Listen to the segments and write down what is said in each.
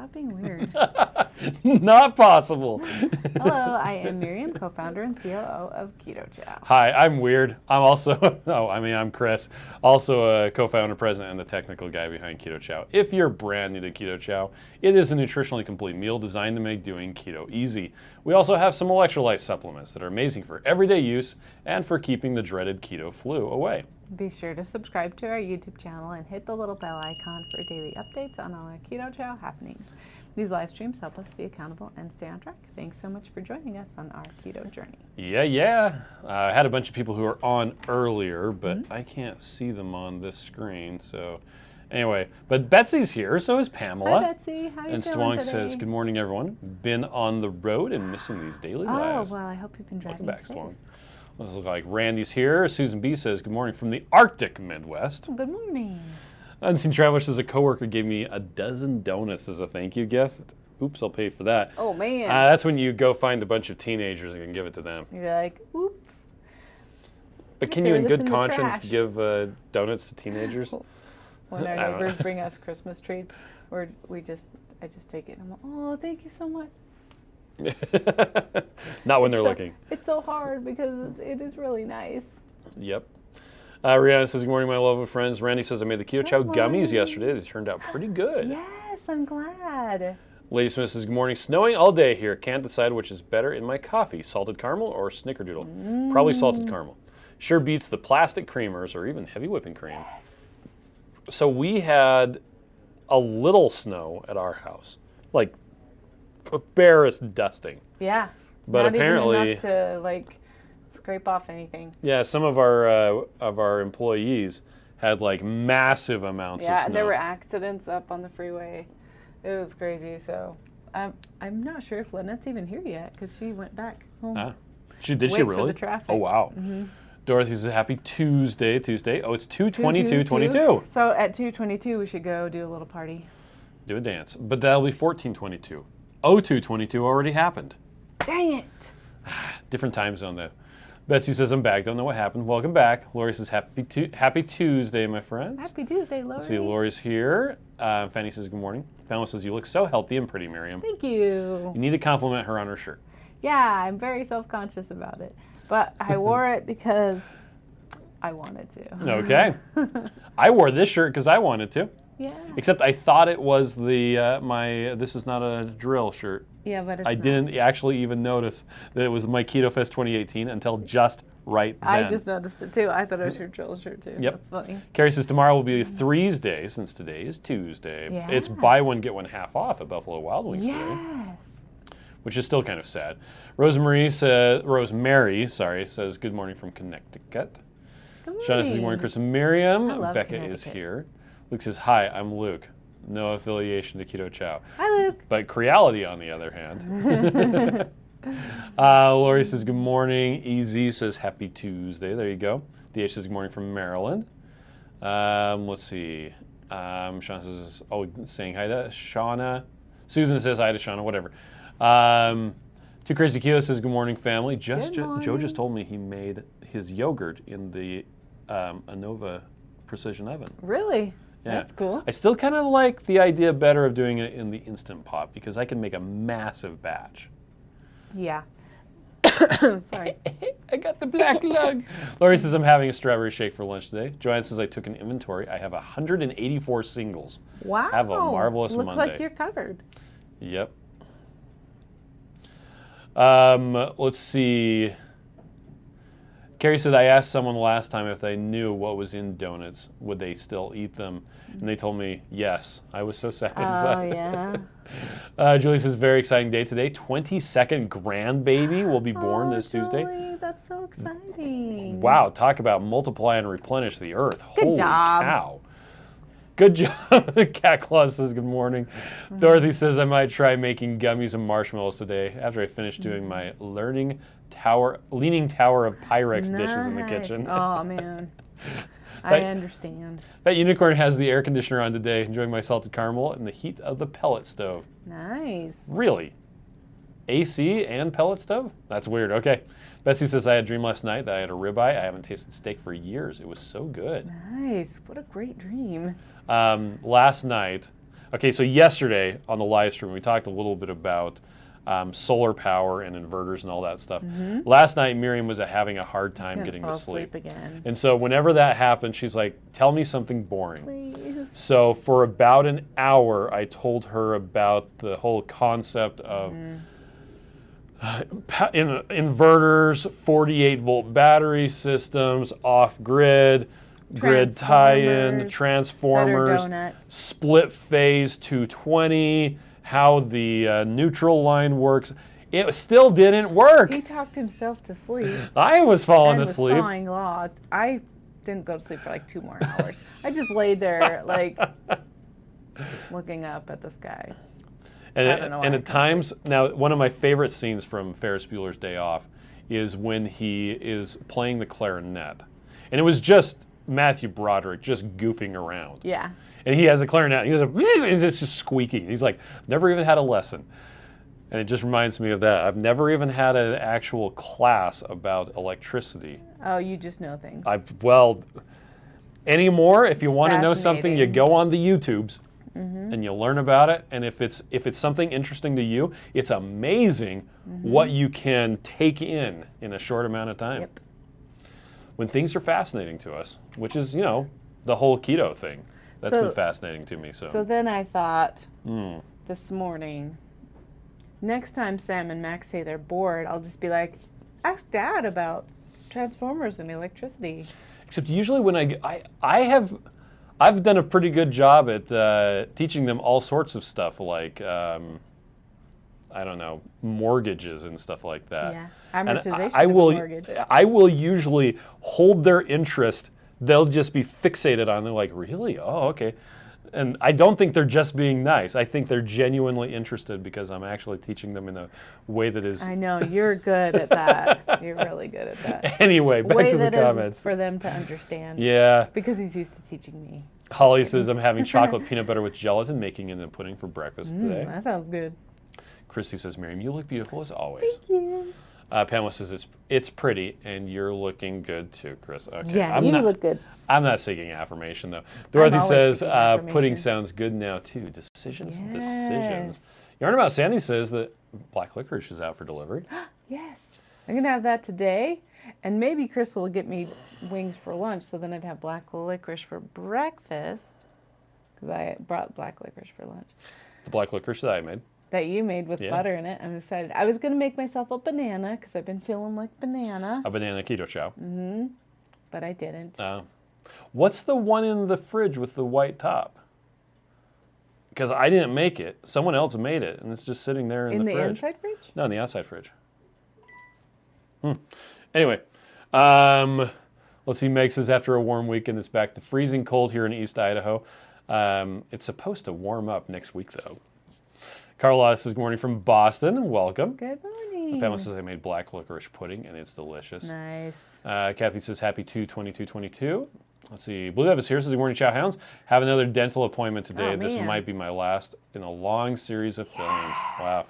Stop being weird. Not possible. Hello, I am Miriam, co-founder and COO of Keto Chow. Hi, I'm weird. I'm also, I'm Chris, also a co-founder, president, and the technical guy behind Keto Chow. If you're brand new to Keto Chow, it is a nutritionally complete meal designed to make doing keto easy. We also have some electrolyte supplements that are amazing for everyday use and for keeping the dreaded keto flu away. Be sure to subscribe to our YouTube channel and hit the little bell icon for daily updates on all our Keto Chow happenings. These live streams help us be accountable and stay on track. Thanks so much for joining us on our keto journey. Yeah. I had a bunch of people who were on earlier, but I can't see them on this screen. So anyway, but Betsy's here, so is Pamela. Hi, Betsy. How are you and doing Stwong today? says, good morning, everyone. Been on the road and missing these daily lives. Oh, well, I hope you've been driving Welcome back, safe. Stwong. Let's look like Randy's here. Susan B says, good morning from the Arctic Midwest. Good morning. Unseen Traveler says, a coworker gave me a dozen donuts as a thank you gift. Oops, I'll pay for that. Oh, man. That's when you go find a bunch of teenagers and can give it to them. You're like, oops. But can Throw you in this good in the conscience trash. give donuts to teenagers? When our I don't know. neighbors bring us Christmas treats, or I just take it and I'm like, oh, thank you so much. Not when they're So- looking. It's so hard because it is really nice. Yep. Rihanna says, good morning, my lovely friends. Randy says, I made the Keto Chow Good gummies morning. yesterday. They turned out pretty good. Yes, I'm glad. Lady Smith says, good morning. Snowing all day here. Can't decide which is better in my coffee, salted caramel or snickerdoodle. Probably salted caramel. Sure beats the plastic creamers or even heavy whipping cream. So we had a little snow at our house, like a barest dusting. Yeah. But Not apparently, even enough to like scrape off anything. yeah, some of our employees had like massive amounts of Yeah, snow. and there were accidents up on the freeway. It was crazy. So I'm not sure if Lynette's even here yet because she went back home. Did she Wait for really? the traffic. Oh wow. Dorothy says, happy Tuesday. Oh, it's 2/22/22. So at 2:22 we should go do a little party. Do a dance. But that'll be 14/22. 02/22 already happened. Dang it! Different time zone though. Betsy says, I'm back. Don't know what happened. Welcome back. Lori says, happy Tuesday, my friends. Happy Tuesday, Lori. Let's see, Lori's here. Fanny says, good morning. Pamela says, you look so healthy and pretty, Miriam. Thank you. You need to compliment her on her shirt. Yeah, I'm very self-conscious about it. But I wore it because I wanted to. Okay. I wore this shirt because I wanted to. Yeah. Except I thought it was the my This Is Not a Drill shirt. Yeah, but it's I not. didn't actually even notice that it was my Keto Fest 2018 until just right then. I just noticed it too. I thought it was your drill shirt too. Yep. That's funny. Carrie says tomorrow will be Threes Day since today is Tuesday. Yeah. It's buy one, get one half off at Buffalo Wild Wings today, Yes. which is still kind of sad. Rosemary, says, good morning from Connecticut. Good Shauna says, good morning, Chris and Miriam. I love Becca is Connecticut. here. Luke says, hi, I'm Luke. No affiliation to Keto Chow. Hi, Luke. But Creality, on the other hand. Lori says, good morning. EZ says, happy Tuesday. There you go. DH says, good morning from Maryland. Let's see. Shauna says, saying hi to Shauna. Susan says hi to Shauna, whatever. Too Crazy Keto says, good morning, family. Joe just told me he made his yogurt in the Anova precision oven. Really? Yeah. That's cool. I still kind of like the idea better of doing it in the Instant Pot because I can make a massive batch. Yeah. Sorry. I got the black lung. Lori says, I'm having a strawberry shake for lunch today. Joanne says, I took an inventory. I have 184 singles. Wow. Have a marvelous Looks Monday. like you're covered. Yep. Let's see. Carrie said, I asked someone last time if they knew what was in donuts, would they still eat them? And they told me, yes. I was so sad. Oh, yeah. Julie says, very exciting day today. 22nd grandbaby will be born this Tuesday. Julie, that's so exciting. Wow, talk about multiply and replenish the earth. Good Holy job. cow. Good job. Cat Claus says, good morning. Dorothy says, I might try making gummies and marshmallows today after I finish doing my leaning tower of Pyrex dishes in the Nice. kitchen. Oh, man. I understand. That unicorn has the air conditioner on today, enjoying my salted caramel in the heat of the pellet stove. Nice. Really? AC and pellet stove? That's weird. Okay. Betsy says, I had a dream last night that I had a ribeye. I haven't tasted steak for years. It was so good. Nice. What a great dream. Last night, Okay, so yesterday on the live stream, we talked a little bit about solar power and inverters and all that stuff. Last night, Miriam was having a hard time getting to sleep. Again. And so whenever that happened, she's like, tell me something boring. Please. So for about an hour, I told her about the whole concept of inverters, 48-volt battery systems, off-grid, grid tie-in, transformers, split phase 220, how the neutral line works. It still didn't work. He talked himself to sleep. I was falling and asleep. Was sawing logs. I didn't go to sleep for like 2 more hours. I just laid there like looking up at the sky. And at times, now one of my favorite scenes from Ferris Bueller's Day Off is when he is playing the clarinet. And it was just Matthew Broderick just goofing around. Yeah. And he has a clarinet, and it's just squeaking. He's like, never even had a lesson. And it just reminds me of that. I've never even had an actual class about electricity. Oh, you just know things. Well, anymore, if you want to know something, you go on the YouTubes and you learn about it. And if it's something interesting to you, it's amazing what you can take in a short amount of time. Yep. When things are fascinating to us, which is, the whole keto thing. That's been fascinating to me. So then I thought this morning, next time Sam and Max say they're bored, I'll just be like, ask Dad about transformers and electricity. Except usually when I've done a pretty good job at teaching them all sorts of stuff like, I don't know, mortgages and stuff like that. Yeah, amortization of a mortgage. I will usually hold their interest. They'll just be fixated on it, like, really? Oh, okay. And I don't think they're just being nice. I think they're genuinely interested because I'm actually teaching them in a way that is... I know, you're good at that. You're really good at that. Anyway, back to the comments. For them to understand. Yeah. Because he's used to teaching me. Holly says, I'm having chocolate peanut butter with gelatin, making it in pudding for breakfast today. That sounds good. Christy says, Miriam, you look beautiful as always. Thank you. Pamela says, it's pretty, and you're looking good too, Chris. Okay. Yeah, you look good. I'm not seeking affirmation, though. Dorothy says, pudding sounds good now, too. Decisions. Yarn About Sandy says that black licorice is out for delivery. Yes. I'm going to have that today, and maybe Chris will get me wings for lunch, so then I'd have black licorice for breakfast, because I brought black licorice for lunch. The black licorice that I made. That you made with butter in it. I'm excited. I was going to make myself a banana because I've been feeling like banana. A banana keto chow. But I didn't. What's the one in the fridge with the white top? Because I didn't make it. Someone else made it, and it's just sitting there in the fridge. In the inside fridge? No, in the outside fridge. Anyway, let's see. Meg says, after a warm weekend, it's back to freezing cold here in East Idaho. It's supposed to warm up next week, though. Carla says, good morning from Boston. Welcome. Good morning. Pamela says, I made black licorice pudding, and it's delicious. Nice. Kathy says, happy 2/22/22. Let's see. Blue Evis here says, good morning, Chow Hounds. Have another dental appointment today. This might be my last in a long series of fillings. Wow.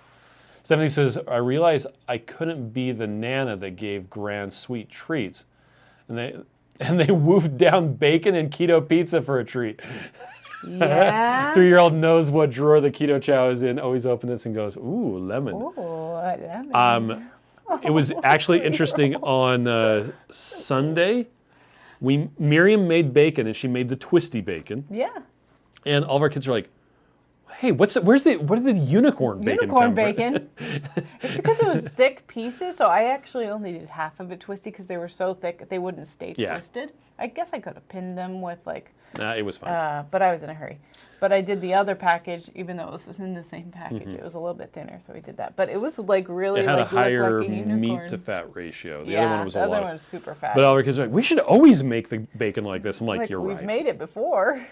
Stephanie says, I realized I couldn't be the Nana that gave grand sweet treats. And they woofed down bacon and keto pizza for a treat. Yeah. 3-year-old knows what drawer the keto chow is in, always opens it and goes, ooh, lemon. Ooh, lemon. It was actually interesting on Sunday. Miriam made bacon, and she made the Twisty bacon. Yeah. And all of our kids are like, hey, where did the unicorn bacon come bacon. It's because it was thick pieces, so I actually only did half of it twisty because they were so thick they wouldn't stay twisted. I guess I could have pinned them with like... Nah, it was fine. But I was in a hurry. But I did the other package, even though it was in the same package. It was a little bit thinner, so we did that. But it was like really it had like a higher like a unicorn. meat to fat ratio. The other one was a lot. The other one was super fat. But all our kids are like, we should always make the bacon like this. I'm like, you're right. We've made it before.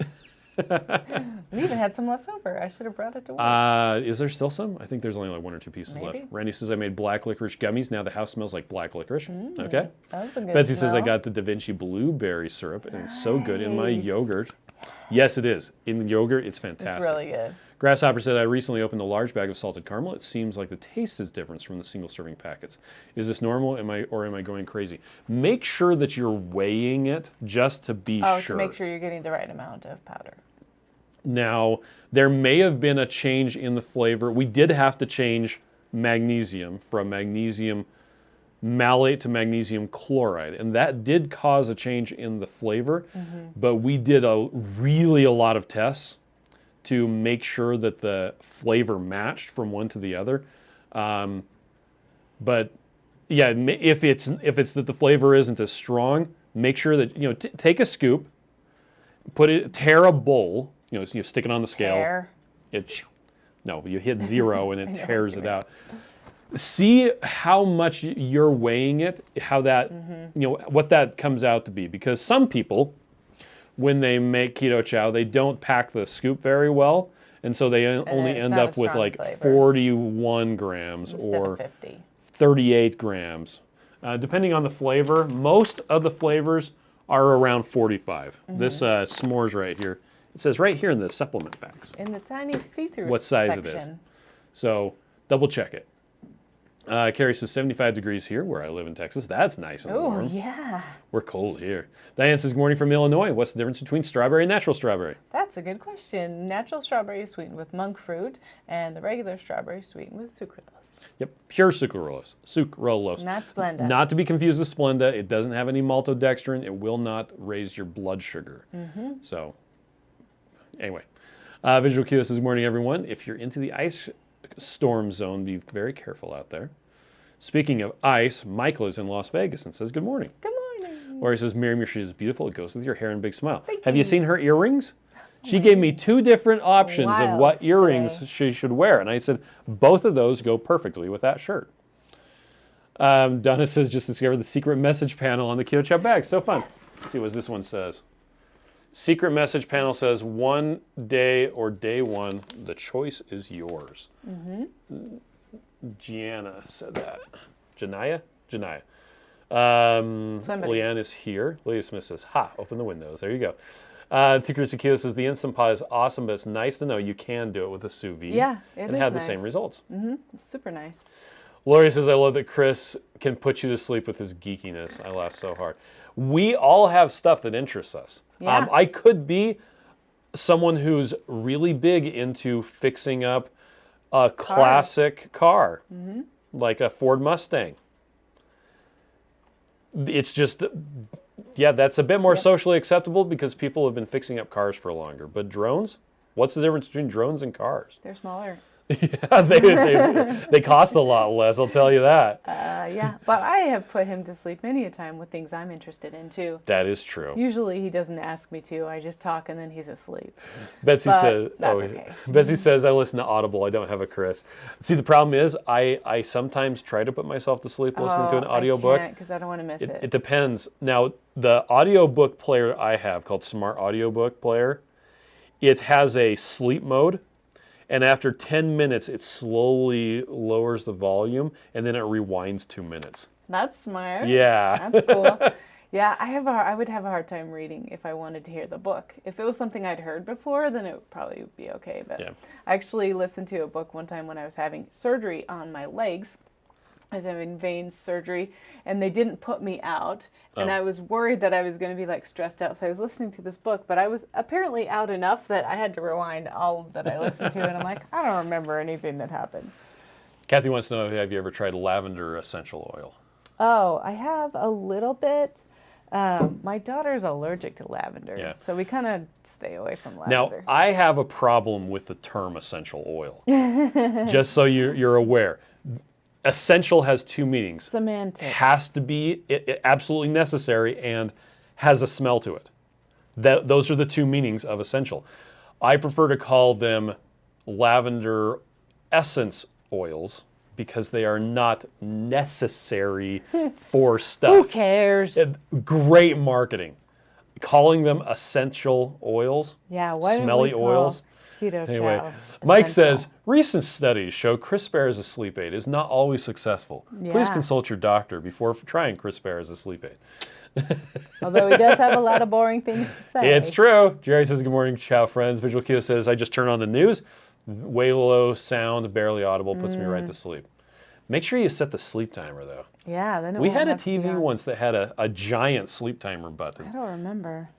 We even had some left over. I should have brought it to work. Is there still some? I think there's only like 1 or 2 pieces left. Randy says, I made black licorice gummies. Now the house smells like black licorice. Okay. That was a good Betsy smell. says, I got the Da Vinci blueberry syrup, and it's so good in my yogurt. Yes, it is. In yogurt, it's fantastic. It's really good. Grasshopper said, I recently opened a large bag of salted caramel. It seems like the taste is different from the single serving packets. Is this normal, am I going crazy? Make sure that you're weighing it just to be sure. To make sure you're getting the right amount of powder. Now, there may have been a change in the flavor. We did have to change magnesium from magnesium malate to magnesium chloride, and that did cause a change in the flavor, but we did a lot of tests to make sure that the flavor matched from one to the other. But yeah, if it's that the flavor isn't as strong, make sure that, you know, take a scoop, tear a bowl, you know, stick it on the scale. No, you hit 0 and it tears it out. See how much you're weighing it, how that, you know, what that comes out to be. Because some people, when they make Keto Chow, they don't pack the scoop very well. And so they only end up with like flavor. 41 grams instead or of 50. 38 grams. Depending on the flavor, most of the flavors are around 45. This s'mores right here, it says right here in the supplement facts. In the tiny see-through what size section. it is. So double check it. Carrie says 75 degrees here where I live in Texas. That's nice and warm. Oh, yeah. We're cold here. Diane says, good morning from Illinois. What's the difference between strawberry and natural strawberry? That's a good question. Natural strawberry is sweetened with monk fruit, and the regular strawberry is sweetened with sucralose. Yep, pure sucralose. Sucralose. Not Splenda. Not to be confused with Splenda. It doesn't have any maltodextrin. It will not raise your blood sugar. So, anyway. Visual Keto says, good morning, everyone. If you're into the ice storm zone, be very careful out there. Speaking of ice, Michael is in Las Vegas and says, good morning. Good morning. Or he says, Miriam, your shoe is beautiful. It goes with your hair and big smile. Thank Have you seen her earrings? She gave me 2 different options of what earrings she should wear. And I said, both of those go perfectly with that shirt. Donna says, just discovered the secret message panel on the Keto Chow bag. So fun. Let's see what this one says. Secret message panel says, one day or day one, the choice is yours. Gianna said that. Janaya? Janaya. Leanne is here. Leah Smith says, ha, open the windows. There you go. Tikuru Keto says, the Instant Pot is awesome, but it's nice to know you can do it with a sous vide. Yeah, it and is have nice. the same results. It's super nice. Lori says, I love that Chris can put you to sleep with his geekiness. I laugh so hard. We all have stuff that interests us. Yeah. I could be someone who's really big into fixing up a classic car, like a Ford Mustang. It's just, yeah, that's a bit more socially acceptable because people have been fixing up cars for longer. But drones? What's the difference between drones and cars? They're smaller. Yeah, they cost a lot less, I'll tell you that. Yeah, but I have put him to sleep many a time with things I'm interested in too. That is true. Usually he doesn't ask me to. I just talk and then he's asleep. Betsy says, that's okay. Betsy says, I listen to Audible. I don't have a Chris. See, the problem is I sometimes try to put myself to sleep listening to an audiobook. I can't because I don't want to miss it. It depends. Now, the audiobook player I have called Smart Audiobook Player, it has a sleep mode. And after 10 minutes, it slowly lowers the volume, and then it rewinds 2 minutes. That's smart. Yeah. That's cool. Yeah, I would have a hard time reading if I wanted to hear the book. If it was something I'd heard before, then it would probably be okay. But Yeah. I actually listened to a book one time when I was having surgery on my legs. I was having vein surgery, and they didn't put me out, and I was worried that I was going to be like stressed out. So I was listening to this book, but I was apparently out enough that I had to rewind all that I listened to, and I'm like, I don't remember anything that happened. Kathy wants to know, have you ever tried lavender essential oil? Oh, I have a little bit. My daughter's allergic to lavender, so we kind of stay away from lavender. Now, I have a problem with the term essential oil, just so you're aware. Essential has 2 meanings. Semantics. Has to be absolutely necessary and has a smell to it. Those are the 2 meanings of essential. I prefer to call them lavender essence oils because they are not necessary for stuff. Who cares? Great marketing. Calling them essential oils, Yeah, why smelly don't we oils. call Keto Anyway, Chow Mike essential? says, recent studies show Crisper as a sleep aid is not always successful. Please Yeah. consult your doctor before trying Crisper as a sleep aid. Although he does have a lot of boring things to say. It's true. Jerry says, good morning, Chow friends. Visual Keto says, I just turn on the news. Way low sound, barely audible, puts me right to sleep. Make sure you set the sleep timer, though. Yeah, then it We won't had a have to be TV on. once that had a giant sleep timer button. I don't remember.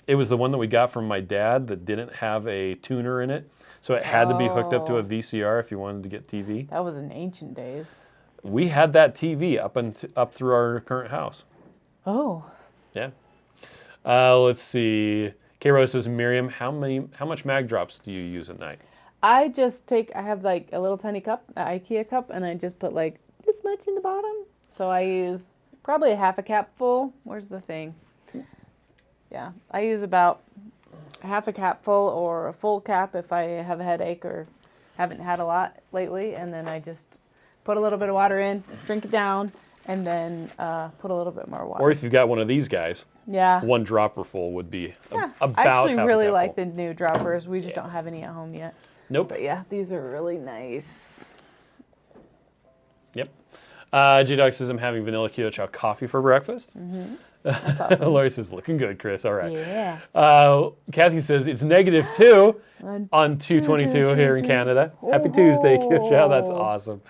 It was the one that we got from my dad that didn't have a tuner in it. So it had to be hooked up to a VCR if you wanted to get TV. That was in ancient days. We had that TV up through our current house. Oh. Yeah. Let's see. K-Rose says, Miriam, how much mag drops do you use at night? I have like a little tiny cup, an IKEA cup, and I just put like this much in the bottom. So I use probably a half a cap full. Where's the thing? Yeah, I use about a half a cap full or a full cap if I have a headache or haven't had a lot lately. And then I just put a little bit of water in, drink it down, and then put a little bit more water. Or if you've got one of these guys, yeah, 1 dropper full would be about I actually half a really cup like full. the new droppers. We just don't have any at home yet. Nope. But yeah, these are really nice. Yep. J-Dog says, I'm having vanilla Keto Chow coffee for breakfast. Mm-hmm. That's awesome. Lori says, looking good, Chris. All right. Yeah. Kathy says, it's -2 on 2/22 here in Canada. Happy Tuesday, Keto Chow. That's awesome.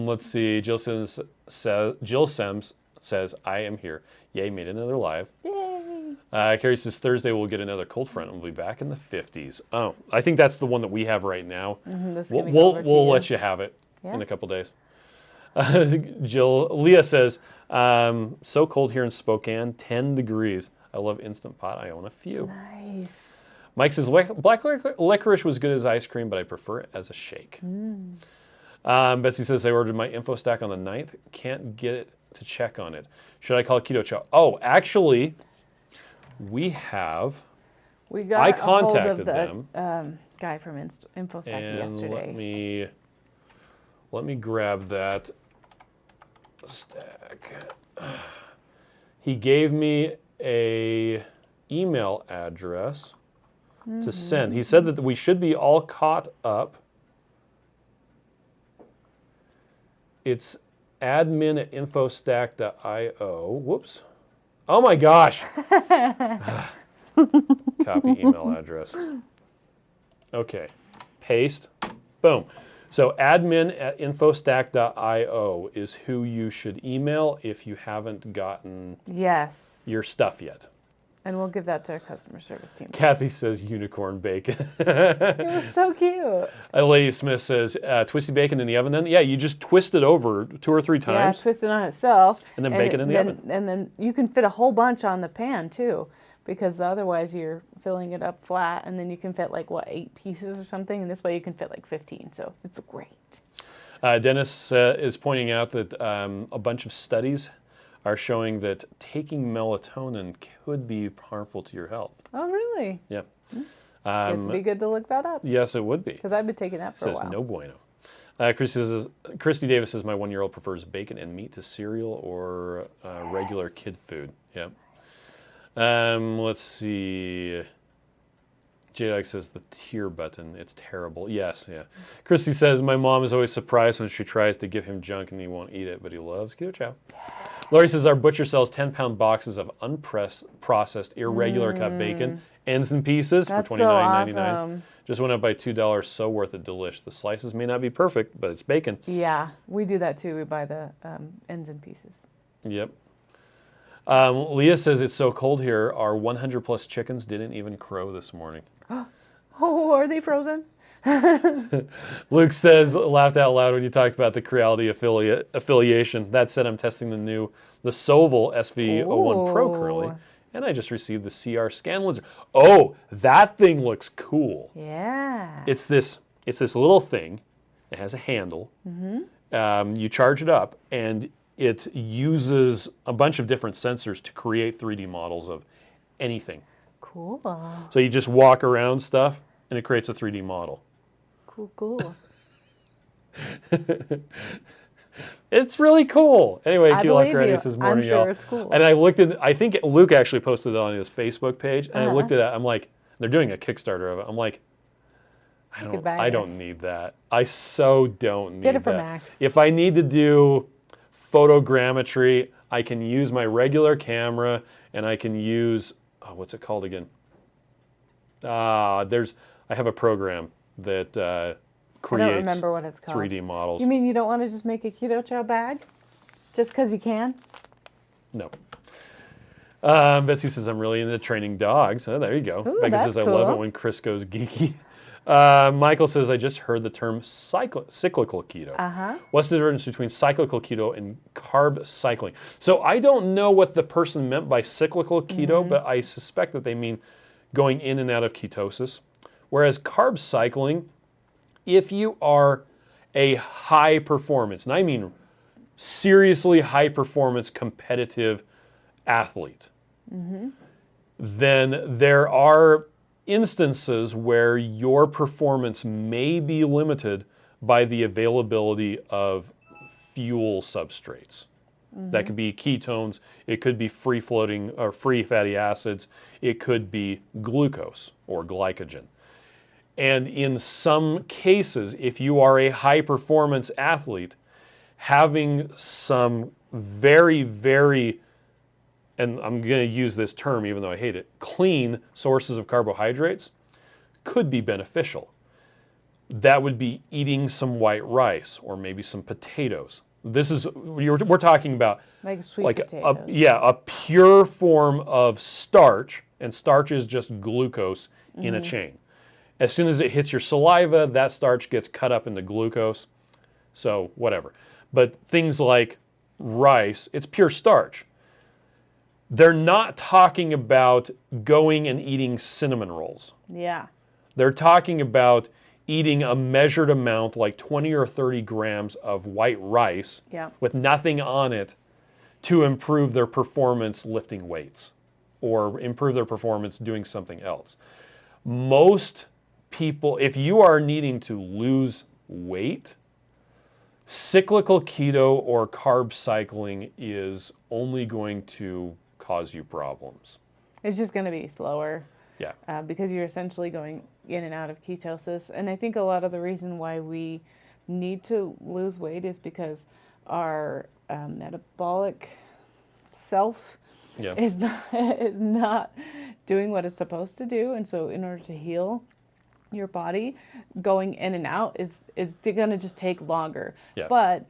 Let's see. Jill Sims says, I am here. Yay, made another live. Yay. Carrie says, Thursday we'll get another cold front and we'll be back in the 50s. Oh, I think that's the one that we have right now. We'll let you have it in a couple days. Leah says, so cold here in Spokane, 10 degrees. I love Instant Pot. I own a few. Nice. Mike says, black licorice was good as ice cream, but I prefer it as a shake. Betsy says, I ordered my info stack on the 9th. Can't get it to check on it. Should I call Keto Chow? Oh, actually, I contacted them. Guy from InfoStack and yesterday. Let me grab that stack. He gave me a email address to send. He said that we should be all caught up. It's admin@infostack.io. Whoops. Oh my gosh. Copy email address. Okay. Paste. Boom. So admin@infostack.io is who you should email if you haven't gotten your stuff yet. And we'll give that to our customer service team. Kathy says unicorn bacon. It was so cute. Lady Smith says twisty bacon in the oven then? Yeah, you just twist it over 2 or 3 times. Yeah, twist it on itself. And then bake it in the oven. And then you can fit a whole bunch on the pan too, because otherwise you're filling it up flat, and then you can fit like, 8 pieces or something, and this way you can fit like 15, so it's great. Dennis is pointing out that a bunch of studies are showing that taking melatonin could be harmful to your health. Oh, really? Yeah. Guess it'd be good to look that up. Yes, it would be. Because I've been taking that for a while. No bueno. Christy Davis says, my 1-year-old prefers bacon and meat to cereal or regular kid food. Yeah. Let's see. J-Dog says the tier button, it's terrible. Yes, yeah. Christy says, my mom is always surprised when she tries to give him junk and he won't eat it, but he loves Keto Chow. Lori says, our butcher sells 10-pound boxes of unprocessed, irregular cut bacon, ends and pieces for $29.99. So awesome. Just went up by $2, so worth it, delish. The slices may not be perfect, but it's bacon. Yeah, we do that too. We buy the ends and pieces. Yep. Leah says, it's so cold here, our 100-plus chickens didn't even crow this morning. Oh, are they frozen? Luke says, laughed out loud when you talked about the Creality affiliation. That said, I'm testing the Soval SV01 Pro currently, and I just received the CR scan laser. Oh, that thing looks cool. Yeah. It's this little thing. It has a handle. You charge it up, and it uses a bunch of different sensors to create 3D models of anything. Cool. So you just walk around stuff, and it creates a 3D model. Cool. It's really cool. Anyway, I Q Like believe Ready you. says morning, I'm sure y'all. it's cool. And I looked at, I think Luke actually posted it on his Facebook page, and I looked at it, I'm like, they're doing a Kickstarter of it. I'm like, I don't need that. I so don't need that. Get it for Max. If I need to do photogrammetry, I can use my regular camera, and I can use, what's it called again? I have a program that creates I don't remember what it's called. 3D models. You mean you don't want to just make a Keto Chow bag? Just because you can? No. Betsy says, I'm really into training dogs. Oh, there you go. Ooh, Becca that's says, I love it cool. when Chris goes geeky. Michael says, I just heard the term cyclical keto. Uh-huh. What's the difference between cyclical keto and carb cycling? So I don't know what the person meant by cyclical keto, but I suspect that they mean going in and out of ketosis. Whereas carb cycling, if you are a high performance, and I mean seriously high performance competitive athlete, then there are instances where your performance may be limited by the availability of fuel substrates. That could be ketones, it could be free floating or free fatty acids, it could be glucose or glycogen. And in some cases, if you are a high performance athlete, having some very, very, and I'm going to use this term even though I hate it, clean sources of carbohydrates could be beneficial. That would be eating some white rice or maybe some potatoes. We're talking about Like sweet potatoes. a pure form of starch, and starch is just glucose in a chain. As soon as it hits your saliva, that starch gets cut up into glucose, so whatever. But things like rice, it's pure starch. They're not talking about going and eating cinnamon rolls. Yeah. They're talking about eating a measured amount, like 20 or 30 grams of white rice with nothing on it to improve their performance lifting weights or improve their performance doing something else. Most people, if you are needing to lose weight, cyclical keto or carb cycling is only going to cause you problems. It's just going to be slower. Yeah. Because you're essentially going in and out of ketosis. And I think a lot of the reason why we need to lose weight is because our metabolic self is not doing what it's supposed to do. And so in order to heal your body, going in and out is going to just take longer. Yeah. But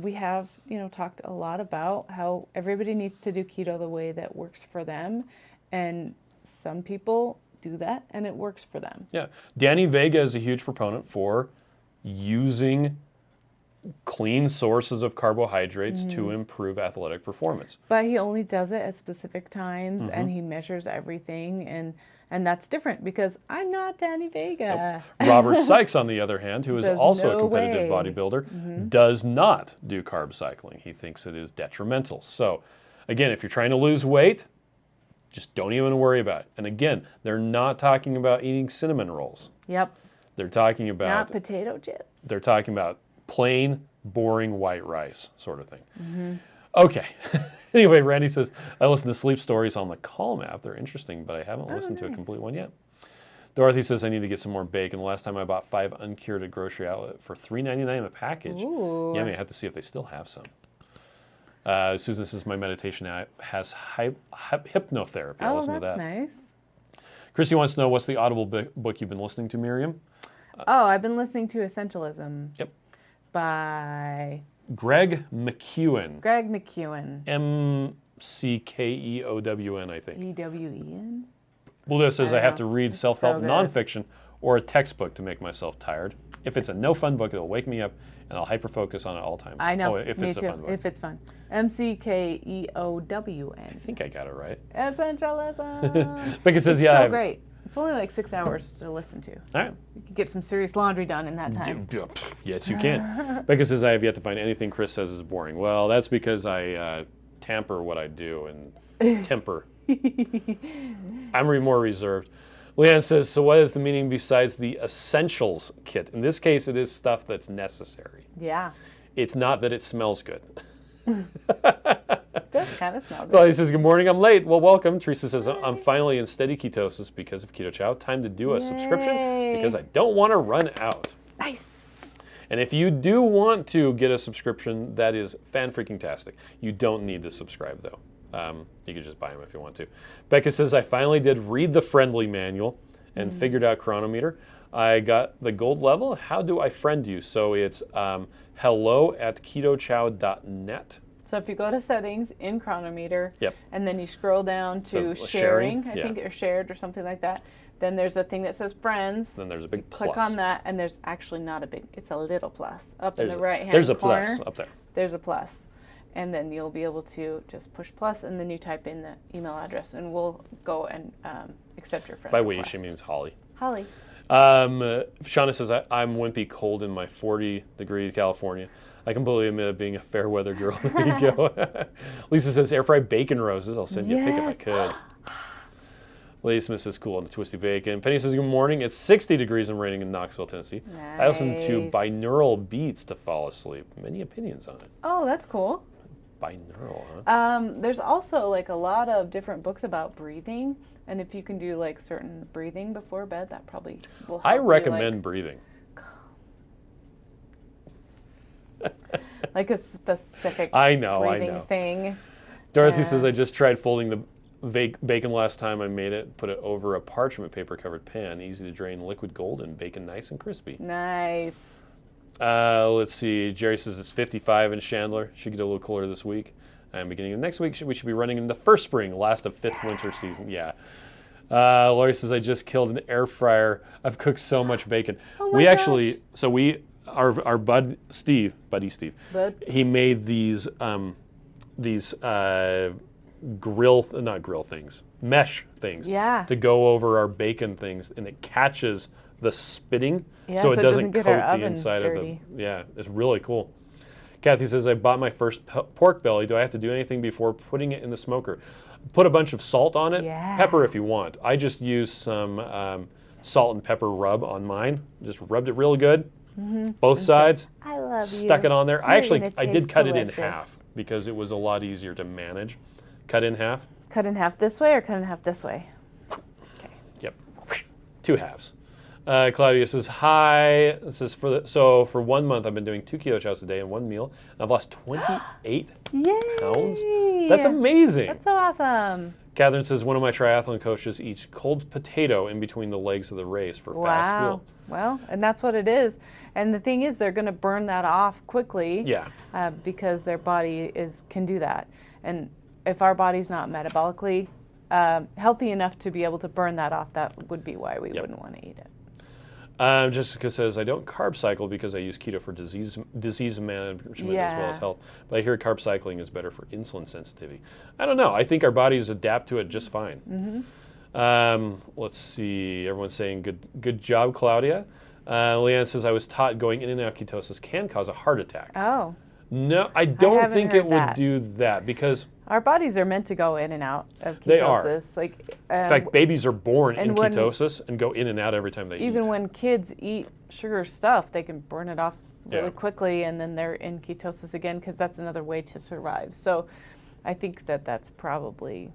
we have, talked a lot about how everybody needs to do keto the way that works for them. And some people do that and it works for them. Yeah. Danny Vega is a huge proponent for using clean sources of carbohydrates to improve athletic performance. But he only does it at specific times and he measures everything and that's different because I'm not Danny Vega. Robert Sykes, on the other hand, who is Says, also "No a competitive way." bodybuilder, does not do carb cycling. He thinks it is detrimental. So again, if you're trying to lose weight, just don't even worry about it. And again, they're not talking about eating cinnamon rolls. Yep. They're talking about Not potato chips. They're talking about plain, boring white rice sort of thing. Okay. Anyway, Randy says, I listen to sleep stories on the Calm app. They're interesting, but I haven't listened to a complete one yet. Dorothy says, I need to get some more bacon. The last time I bought 5 uncured at grocery outlet for $3.99 a package. Ooh. Yeah, I mean, I have to see if they still have some. Susan says, my meditation app has hypnotherapy. I'll listen to that. Nice. Christy wants to know, what's the Audible book you've been listening to, Miriam? I've been listening to Essentialism. Yep. By Greg McKeown. Greg McKeown. McKeown, I think. E-W-E-N? Well, says I have to read It's self-help so good. nonfiction or a textbook to make myself tired. If it's a no-fun book, it'll wake me up, and I'll hyper-focus on it all the time. I know. Oh, if Me it's too. a fun book. If it's fun. McKeown. I think I got it right. Essentialism. Becca says, It's yeah. so great. It's only like 6 hours to listen to. All right. You could get some serious laundry done in that time. Yes, you can. Becca says, I have yet to find anything Chris says is boring. Well, that's because I tamper what I do and temper. I'm more reserved. Leanne says, so what is the meaning besides the essentials kit? In this case, it is stuff that's necessary. Yeah. It's not that it smells good. It does kind of smell good. Well, he says, good morning, I'm late. Well, welcome. Teresa says, I'm finally in steady ketosis because of Keto Chow. Time to do a subscription because I don't want to run out. Nice. And if you do want to get a subscription, that is fan-freaking-tastic. You don't need to subscribe, though. You can just buy them if you want to. Becca says, I finally did read the friendly manual and figured out chronometer. I got the gold level. How do I friend you? So it's hello@ketochow.net. So if you go to settings in Chronometer, Yep. and then you scroll down to So, sharing, sharing, I yeah. think, or shared or something like that, then there's a thing that says friends. Then there's a big Click plus. on that, and there's actually not a big, it's a little plus. Up in There's the right-hand there's a corner, plus up there. there's a plus. And then you'll be able to just push plus, and then you type in the email address, and we'll go and accept your friend By we, request. she means Holly. Holly. Shauna says, I'm wimpy cold in my 40-degree California. I completely admit being a fair weather girl. There you go. Lisa says, air fried bacon roasts. I'll send you a pic if I could. Lady Smith says, cool on the twisty bacon. Penny says, good morning. It's 60 degrees and raining in Knoxville, Tennessee. Nice. I listen to binaural beats to fall asleep. Many opinions on it. Oh, that's cool. Binaural, huh? There's also like a lot of different books about breathing, and if you can do like certain breathing before bed, that probably will help. I you, recommend breathing. like a specific I know. breathing thing. Dorothy says, I just tried folding the bacon last time I made it. Put it over a parchment paper covered pan. Easy to drain, liquid golden. Bacon nice and crispy. Nice. Let's see. Jerry says it's 55 in Chandler. Should get a little cooler this week. And beginning of next week, we should be running in the first spring, last of 5th winter season. Yeah. Lori says, I just killed an air fryer. I've cooked so much bacon. Oh my gosh. Our buddy Steve, he made these mesh things to go over our bacon things, and it catches the spitting, so it doesn't get coat our the oven inside dirty. of the. Yeah, it's really cool. Kathy says, I bought my first pork belly. Do I have to do anything before putting it in the smoker? Put a bunch of salt on it, pepper if you want. I just used some salt and pepper rub on mine. Just rubbed it real good, both sides. I love you. Stuck it on there. I did cut it in delicious. half because it was a lot easier to manage. Cut in half. Cut in half this way or cut in half this way? Okay. Yep. 2 halves. Claudia says, hi. This is for 1 month, I've been doing 2 Keto Chows a day in one meal. And I've lost 28 pounds. That's amazing. That's so awesome. Catherine says, one of my triathlon coaches eats cold potato in between the legs of the race for fast fuel. Well, and that's what it is. And the thing is, they're going to burn that off quickly. Yeah. Because their body can do that. And if our body's not metabolically healthy enough to be able to burn that off, that would be why we wouldn't want to eat it. Jessica says, I don't carb cycle because I use keto for disease management as well as health. But I hear carb cycling is better for insulin sensitivity. I don't know. I think our bodies adapt to it just fine. Let's see. Everyone's saying good job, Claudia. Leanne says, I was taught going in and out ketosis can cause a heart attack. Oh. No, I don't think it would that. do that because our bodies are meant to go in and out of ketosis. They are. Like, in fact, babies are born in when, ketosis and go in and out every time they eat. Even when kids eat sugar stuff, they can burn it off really quickly, and then they're in ketosis again because that's another way to survive. So I think that that's probably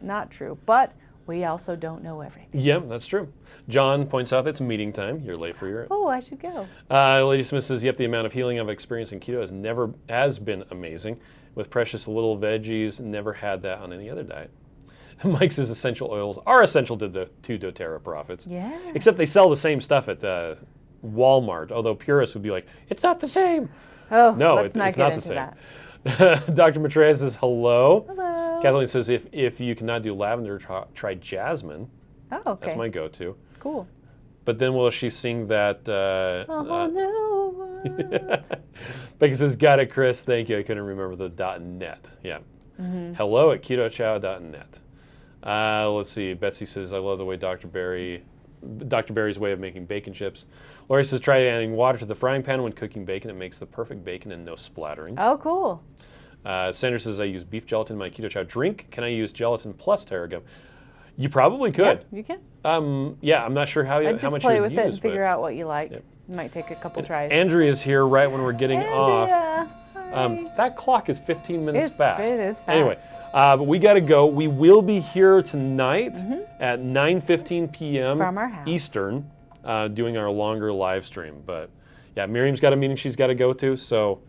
not true, but we also don't know everything. Yeah, that's true. John points out it's meeting time. You're late for your... Oh, I should go. Lady Smith says, yep, the amount of healing I've experienced in keto has been amazing. With precious little veggies, never had that on any other diet. Mike says essential oils are essential to the doTERRA profits. Yeah. Except they sell the same stuff at Walmart, although purists would be like, it's not the same. Oh, no, it's not the same. Dr. Maitreya says hello. Hello. Kathleen says if you cannot do lavender, try jasmine. Oh, okay. That's my go-to. Cool. But then will she sing that? No. Becky says, got it, Chris. Thank you. I couldn't remember the .net. Yeah. Hello at ketochow.net. Let's see. Betsy says, I love the way Dr. Berry's way of making bacon chips. Lori says, try adding water to the frying pan when cooking bacon. It makes the perfect bacon and no splattering. Oh, cool. Sandra says, I use beef gelatin in my Keto Chow drink. Can I use gelatin plus Tarragon? You probably could. Yeah, you can. Yeah, I'm not sure how I'd just much play you with would it use, and figure out what you like. It might take a couple tries. Andrea's here right when we're getting off. Hi. That clock is 15 minutes fast. It is fast. Anyway, but we got to go. We will be here tonight at 9:15 p.m. From our house. Eastern, doing our longer live stream. But yeah, Miriam's got a meeting she's got to go to, so